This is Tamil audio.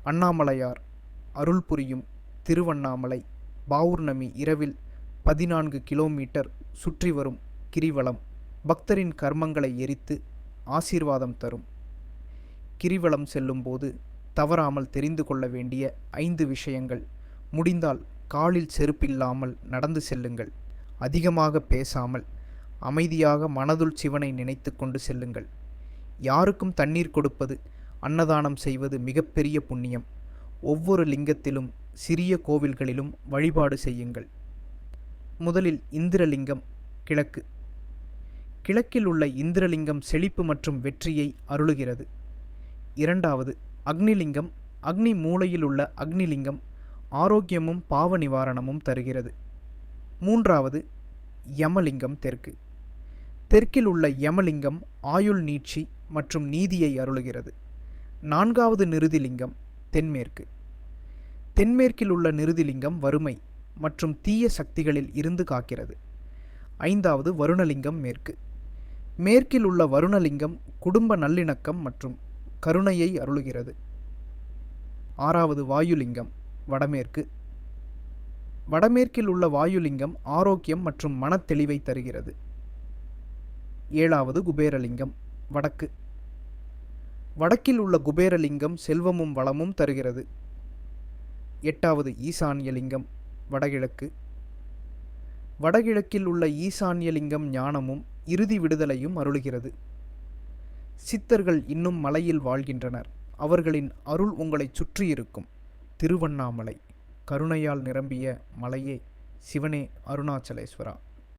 அண்ணாமலையார் அருள் புரியும் திருவண்ணாமலை பௌர்ணமி இரவில் 14 கிலோமீட்டர் சுற்றி வரும் கிரிவலம் பக்தரின் கர்மங்களை எரித்து ஆசீர்வாதம் தரும். கிரிவலம் செல்லும்போது தவறாமல் தெரிந்து கொள்ள வேண்டிய 5 விஷயங்கள். முடிந்தால் காலில் செருப்பில்லாமல் நடந்து செல்லுங்கள். அதிகமாக பேசாமல் அமைதியாக மனதுள் சிவனை நினைத்து கொண்டு செல்லுங்கள். யாருக்கும் தண்ணீர் கொடுப்பது, அன்னதானம் செய்வது மிகப்பெரிய புண்ணியம். ஒவ்வொரு லிங்கத்திலும் சிறிய கோவில்களிலும் வழிபாடு செய்யுங்கள். முதலில் இந்திரலிங்கம் கிழக்கு. கிழக்கில் உள்ள இந்திரலிங்கம் செழிப்பு மற்றும் வெற்றியை அருளுகிறது. இரண்டாவது அக்னிலிங்கம். அக்னி மூலையில் உள்ள அக்னிலிங்கம் ஆரோக்கியமும் பாவ நிவாரணமும் தருகிறது. மூன்றாவது யமலிங்கம் தெற்கு. தெற்கில் உள்ள யமலிங்கம் ஆயுள் நீட்சி மற்றும் நீதியை அருளுகிறது. நான்காவது நிருதிலிங்கம் தென்மேற்கு. தென்மேற்கில் உள்ள நிருதிலிங்கம் வறுமை மற்றும் தீய சக்திகளில் இருந்து காக்கிறது. ஐந்தாவது வருணலிங்கம் மேற்கு. மேற்கில் உள்ள வருணலிங்கம் குடும்ப நல்லிணக்கம் மற்றும் கருணையை அருளுகிறது. ஆறாவது வாயுலிங்கம் வடமேற்கு. வடமேற்கில் உள்ள வாயுலிங்கம் ஆரோக்கியம் மற்றும் மனத்தெளிவை தருகிறது. ஏழாவது குபேரலிங்கம் வடக்கு. வடக்கில் உள்ள குபேரலிங்கம் செல்வமும் வளமும் தருகிறது. எட்டாவது ஈசான்யலிங்கம் வடகிழக்கு. வடகிழக்கில் உள்ள ஈசான்யலிங்கம் ஞானமும் இறுதி விடுதலையும் அருளுகிறது. சித்தர்கள் இன்னும் மலையில் வாழ்கின்றனர். அவர்களின் அருள் உங்களை சுற்றியிருக்கும். திருவண்ணாமலை கருணையால் நிரம்பிய மலையே, சிவனே அருணாச்சலேஸ்வரா.